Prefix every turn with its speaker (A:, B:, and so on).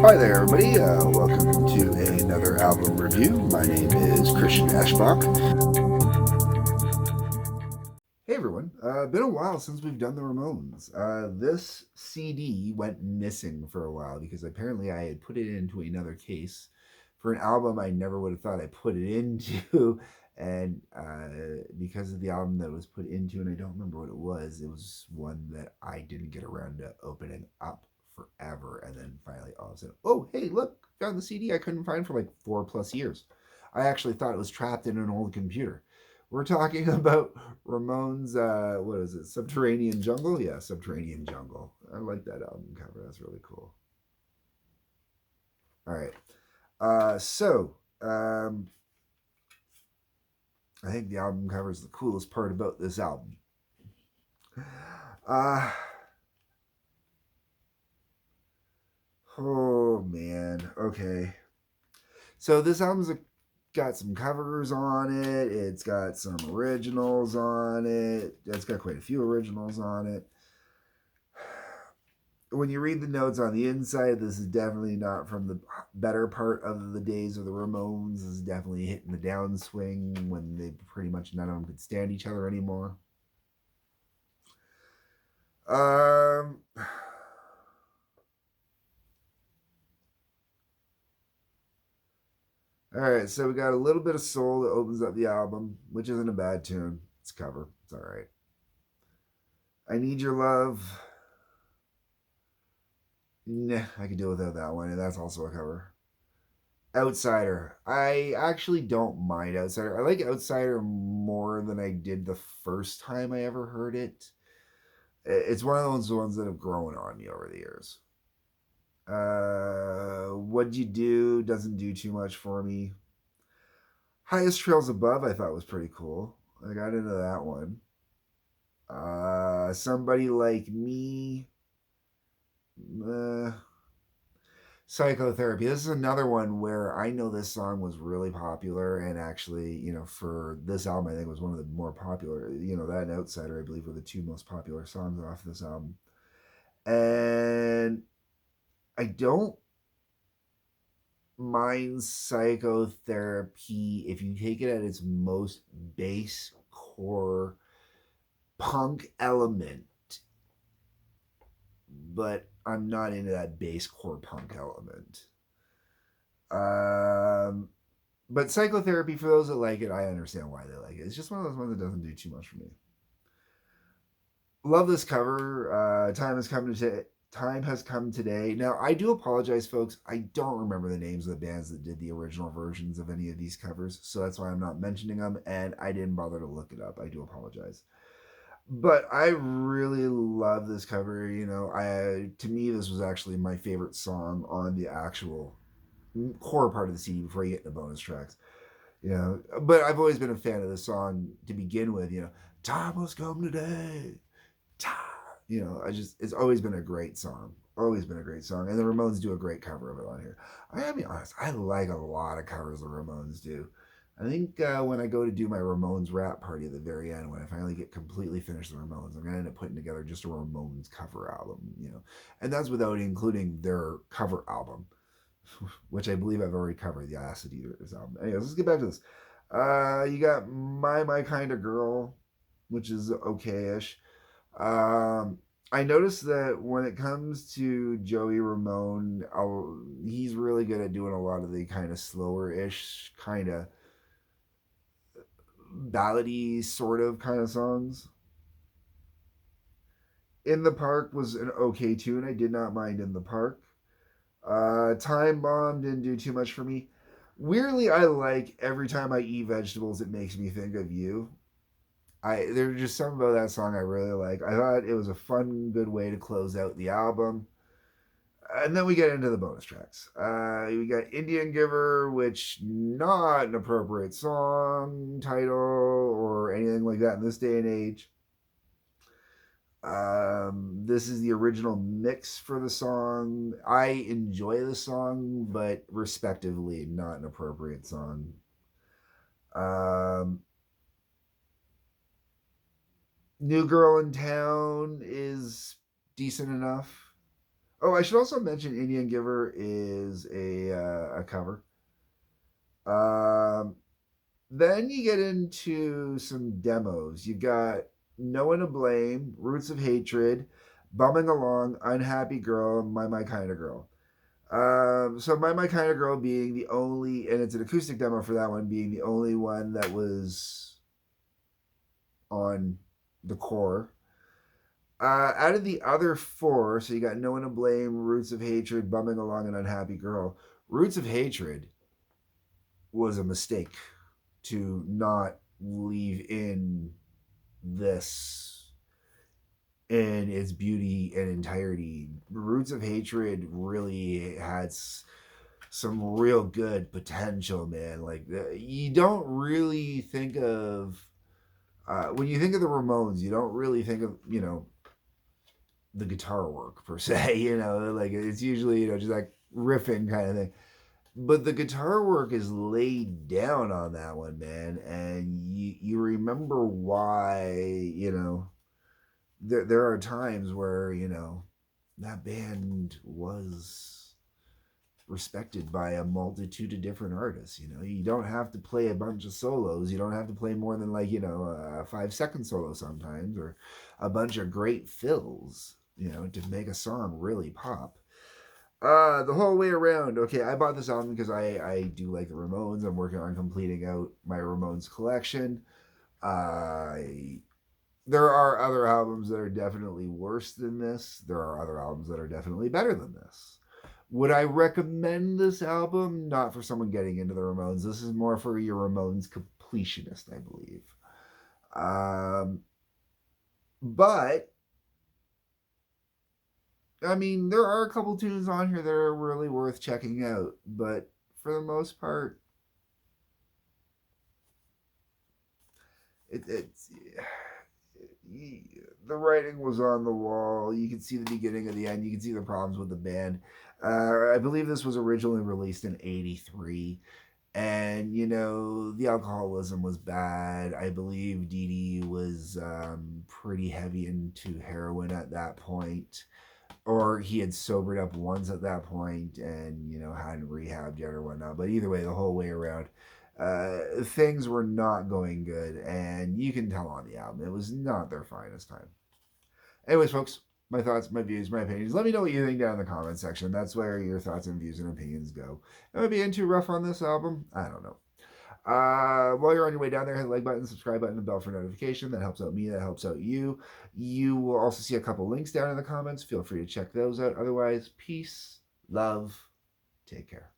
A: Hi there, everybody. Welcome to another album review. My name is Christian Ashbach. Hey, everyone. Been a while since we've done the Ramones. This CD went missing for a while because apparently I had put it into another case for an album I never would have thought I put it into. And because of the album that it was put into, and I don't remember what it was one that I didn't get around to opening up forever. And then finally, all of a sudden, oh, hey, look, found the CD I couldn't find for like 4+ years. I actually thought it was trapped in an old computer. We're talking about Ramones, what is it, Subterranean Jungle? Yeah, Subterranean Jungle. I like that album cover. That's really cool. All right. So, I think the album cover is the coolest part about this album. Uh, oh, man. Okay. So this album's got some covers on it. It's got some originals on it. It's got quite a few originals on it. When you read the notes on the inside, this is definitely not from the better part of the days of the Ramones. This is definitely hitting the downswing when they pretty much none of them could stand each other anymore. Um, all right, so we got a little bit of soul that opens up the album, which isn't a bad tune. It's a cover. It's all right. I Need Your Love. Nah, I could deal without that one, and that's also a cover. Outsider. I actually don't mind Outsider. I like Outsider more than I did the first time I ever heard it. It's one of those ones that have grown on me over the years. What'd You Do doesn't do too much for me. Highest Trails Above I thought was pretty cool. I got into that one. Somebody Like Me. Uh, Psychotherapy. This is another one where I know this song was really popular, and actually, for this album, I think it was one of the more popular. That and Outsider, I believe, were the two most popular songs off this album. And I don't mind Psychotherapy if you take it at its most base core punk element, but I'm not into that bass core punk element. Um, but Psychotherapy, for those that like it, I understand why they like it. It's just one of those ones that doesn't do too much for me. Love this cover. Time has come today. Now, I do apologize, folks. I don't remember the names of the bands that did the original versions of any of these covers, so that's why I'm not mentioning them, and I didn't bother to look it up. I do apologize. But I really love this cover. To me, this was actually my favorite song on the actual core part of the CD before you get the bonus tracks. But I've always been a fan of the song to begin with. Time has come today. Time. It's always been a great song. Always been a great song, and the Ramones do a great cover of it on here. I gotta be honest, I like a lot of covers the Ramones do. I think when I go to do my Ramones rap party at the very end, when I finally get completely finished the Ramones, I'm gonna end up putting together just a Ramones cover album. And that's without including their cover album, which I believe I've already covered, the Acid Eaters album. Anyways, let's get back to this. You got My Kind of Girl, which is okay-ish. Um, I noticed that when it comes to Joey Ramone, he's really good at doing a lot of the kind of slower-ish, kind of ballady sort of kind of songs. In the Park was an okay tune. I did not mind In the Park. Time Bomb didn't do too much for me. Weirdly, I like Every Time I Eat Vegetables, It Makes Me Think of You. There's just something about that song I really like. I thought it was a fun, good way to close out the album. And then we get into the bonus tracks. We got Indian Giver, which not an appropriate song title or anything like that in this day and age. This is the original mix for the song. I enjoy the song, but respectively, not an appropriate song. Um, New Girl in Town is decent enough. Oh, I should also mention Indian Giver is a cover. Um, then you get into some demos. You got No One to Blame, Roots of Hatred, Bumming Along, Unhappy Girl, My Kind of Girl. So My Kind of Girl being the only, and it's an acoustic demo for that one, being the only one that was on the core. Out of the other four, so you got No One to Blame, Roots of Hatred, Bumming Along, and Unhappy Girl. Roots of Hatred was a mistake to not leave in this in its beauty and entirety. Roots of Hatred really had some real good potential, man. Like you don't really think of when you think of the Ramones, you don't really think of the guitar work per se. Like it's usually just like riffing kind of thing. But the guitar work is laid down on that one, man, and you remember why. There are times where that band was respected by a multitude of different artists. You don't have to play a bunch of solos. You don't have to play more than like a 5 second solo sometimes, or a bunch of great fills. To make a song really pop. The whole way around. Okay, I bought this album because I do like the Ramones. I'm working on completing out my Ramones collection. I There are other albums that are definitely worse than this. There are other albums that are definitely better than this. Would I recommend this album? Not for someone getting into the Ramones. This is more for your Ramones completionist, I believe. Um, but I mean, there are a couple tunes on here that are really worth checking out. But for the most part, it's the writing was on the wall. You can see the beginning of the end. You can see the problems with the band. I believe this was originally released in '83, and the alcoholism was bad. I believe Dee Dee was pretty heavy into heroin at that point, or he had sobered up once at that point, and hadn't rehabbed yet or whatnot. But either way, the whole way around, things were not going good, and you can tell on the album it was not their finest time. Anyways, folks, my thoughts, my views, my opinions. Let me know what you think down in the comment section. That's where your thoughts and views and opinions go. Am I being too rough on this album? I don't know. While you're on your way down there, hit the like button, subscribe button, and bell for notification. That helps out me. That helps out you. You will also see a couple links down in the comments. Feel free to check those out. Otherwise, peace, love, take care.